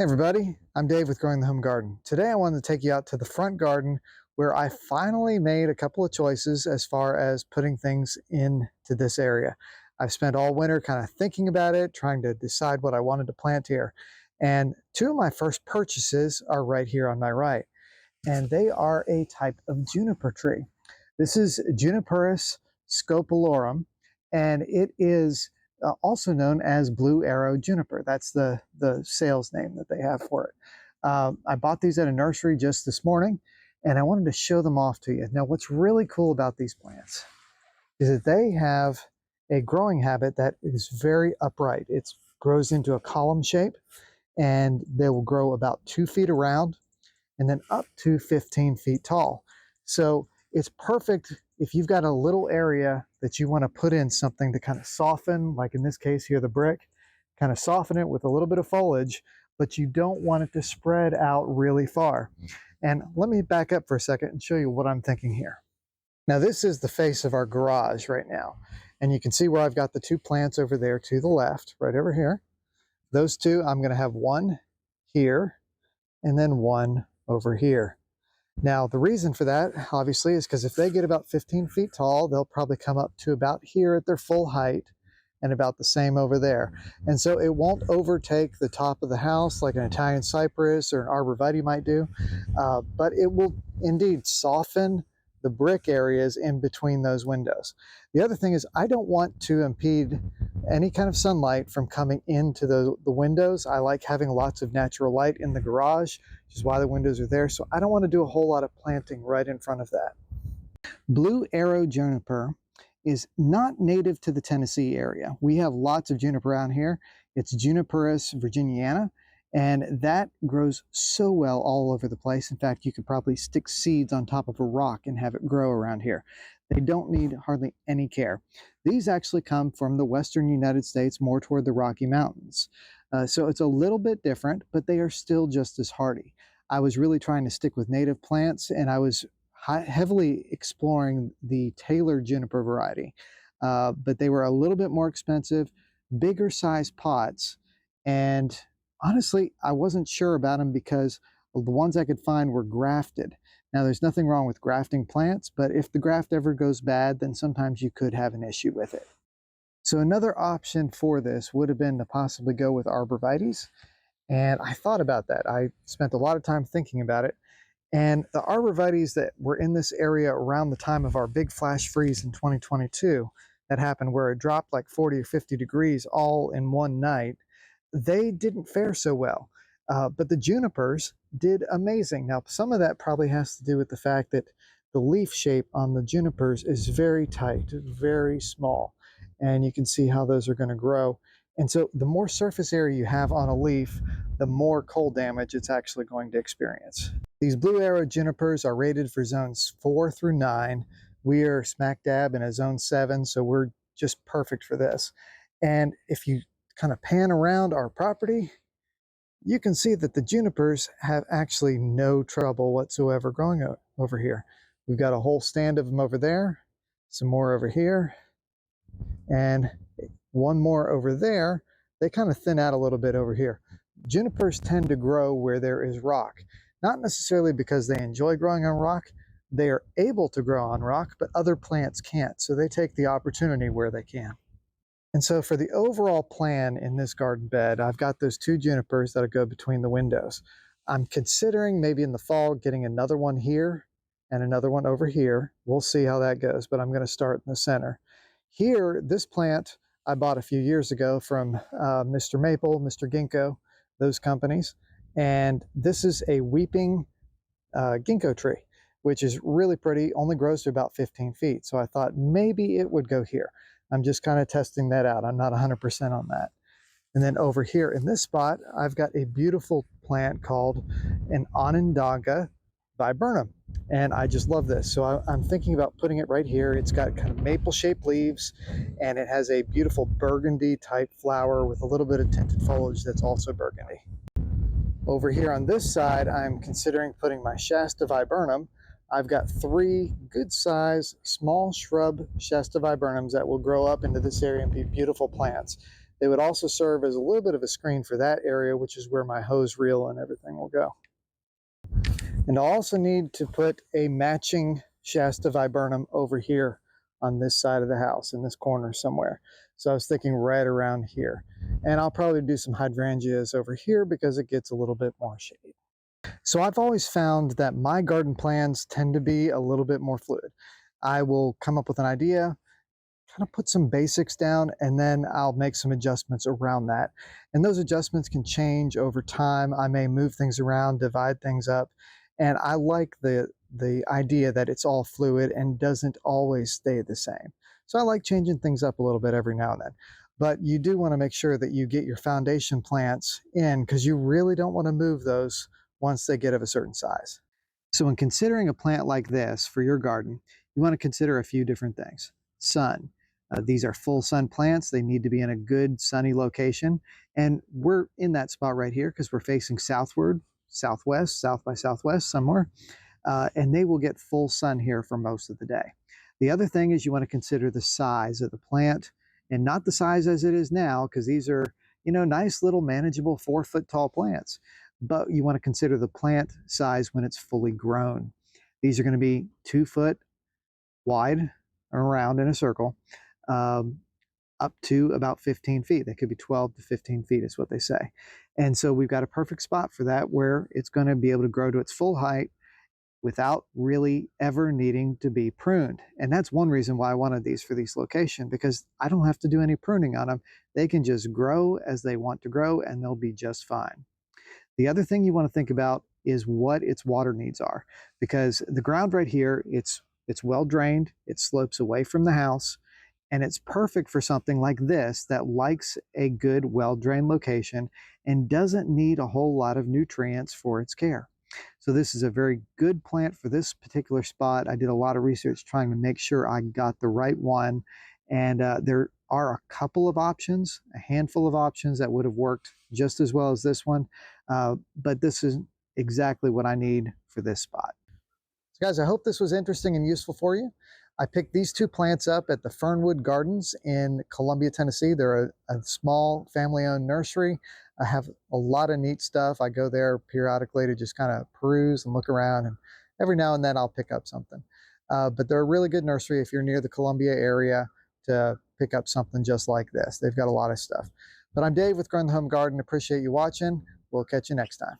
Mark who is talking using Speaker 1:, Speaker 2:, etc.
Speaker 1: Hey everybody, I'm Dave with Growing the Home Garden. Today I wanted to take you out to the front garden where I finally made a couple of choices as far as putting things into this area. I've spent all winter kind of thinking about it, trying to decide what I wanted to plant here. And two of my first purchases are right here on my right. And they are a type of juniper tree. This is Juniperus scopulorum, and it is also known as blue arrow juniper. That's the sales name that they have for it. I bought these at a nursery just this morning, and I wanted to show them off to you. Now, what's really cool about these plants is that they have a growing habit that is very upright. It grows into a column shape, and they will grow about 2 feet around and then up to 15 feet tall. So it's perfect if you've got a little area that you want to put in something to kind of soften, like in this case here, the brick, kind of soften it with a little bit of foliage, but you don't want it to spread out really far. And let me back up for a second and show you what I'm thinking here. Now this is the face of our garage right now. And you can see where I've got the two plants over there to the left, right over here. Those two, I'm going to have one here and then one over here. Now, the reason for that, obviously, is because if they get about 15 feet tall, they'll probably come up to about here at their full height and about the same over there. And so it won't overtake the top of the house like an Italian Cypress or an arborvitae might do, but it will indeed soften the brick areas in between those windows. The other thing is I don't want to impede any kind of sunlight from coming into the windows. I like having lots of natural light in the garage, which is why the windows are there. So I don't want to do a whole lot of planting right in front of that. Blue arrow juniper is not native to the Tennessee area. We have lots of juniper around here. It's Juniperus virginiana, and that grows so well all over the place. In fact, you could probably stick seeds on top of a rock and have it grow around here. They don't need hardly any care. These actually come from the western United States, more toward the Rocky Mountains. So it's a little bit different, but they are still just as hardy. I was really trying to stick with native plants, and I was heavily exploring the Taylor juniper variety, but they were a little bit more expensive, bigger size pots, and honestly, I wasn't sure about them because the ones I could find were grafted. Now, there's nothing wrong with grafting plants, but if the graft ever goes bad, then sometimes you could have an issue with it. So another option for this would have been to possibly go with arborvitaes, and I thought about that. I spent a lot of time thinking about it, and the arborvitaes that were in this area around the time of our big flash freeze in 2022 that happened where it dropped like 40 or 50 degrees all in one night, they didn't fare so well. But the junipers did amazing. Now, some of that probably has to do with the fact that the leaf shape on the junipers is very tight, very small. And you can see how those are going to grow. And so the more surface area you have on a leaf, the more cold damage it's actually going to experience. These blue arrow junipers are rated for zones 4 through 9. We are smack dab in a zone 7, so we're just perfect for this. And if you kind of pan around our property, you can see that the junipers have actually no trouble whatsoever growing over here. We've got a whole stand of them over there, some more over here, and one more over there. They kind of thin out a little bit over here. Junipers tend to grow where there is rock, not necessarily because they enjoy growing on rock. They are able to grow on rock, but other plants can't, so they take the opportunity where they can. And so for the overall plan in this garden bed, I've got those two junipers that'll go between the windows. I'm considering maybe in the fall getting another one here and another one over here. We'll see how that goes, but I'm going to start in the center. Here, this plant I bought a few years ago from Mr. Maple, Mr. Ginkgo, those companies. And this is a weeping ginkgo tree, which is really pretty, only grows to about 15 feet. So I thought maybe it would go here. I'm just kind of testing that out. I'm not 100% on that. And then over here in this spot, I've got a beautiful plant called an Onondaga viburnum. And I just love this. So I'm thinking about putting it right here. It's got kind of maple-shaped leaves, and it has a beautiful burgundy type flower with a little bit of tinted foliage that's also burgundy. Over here on this side, I'm considering putting my Shasta viburnum. I've got 3 good-sized small shrub Shasta viburnums that will grow up into this area and be beautiful plants. They would also serve as a little bit of a screen for that area, which is where my hose reel and everything will go. And I'll also need to put a matching Shasta viburnum over here on this side of the house, in this corner somewhere. So I was thinking right around here. And I'll probably do some hydrangeas over here because it gets a little bit more shade. So I've always found that my garden plans tend to be a little bit more fluid. I will come up with an idea, kind of put some basics down, and then I'll make some adjustments around that. And those adjustments can change over time. I may move things around, divide things up. And I like the idea that it's all fluid and doesn't always stay the same. So I like changing things up a little bit every now and then. But you do want to make sure that you get your foundation plants in, because you really don't want to move those once they get of a certain size. So when considering a plant like this for your garden, you want to consider a few different things. Sun. These are full sun plants. They need to be in a good sunny location. And we're in that spot right here because we're facing southward, southwest, south by southwest somewhere. And they will get full sun here for most of the day. The other thing is you want to consider the size of the plant, and not the size as it is now, because these are, nice little manageable 4-foot tall plants. But you want to consider the plant size when it's fully grown. These are going to be 2 foot wide and around in a circle, up to about 15 feet. They could be 12 to 15 feet is what they say. And so we've got a perfect spot for that, where it's going to be able to grow to its full height without really ever needing to be pruned. And that's one reason why I wanted these for this location, because I don't have to do any pruning on them. They can just grow as they want to grow and they'll be just fine. The other thing you want to think about is what its water needs are, because the ground right here, it's well drained, it slopes away from the house, and it's perfect for something like this that likes a good, well-drained location and doesn't need a whole lot of nutrients for its care. So this is a very good plant for this particular spot. I did a lot of research trying to make sure I got the right one. And there are a couple of options, a handful of options that would have worked just as well as this one. But this is exactly what I need for this spot. So guys, I hope this was interesting and useful for you. I picked these 2 plants up at the Fernwood Gardens in Columbia, Tennessee. They're a small family-owned nursery. I have a lot of neat stuff. I go there periodically to just kind of peruse and look around, and every now and then I'll pick up something. But they're a really good nursery if you're near the Columbia area to pick up something just like this. They've got a lot of stuff. But I'm Dave with Growing the Home Garden. Appreciate you watching. We'll catch you next time.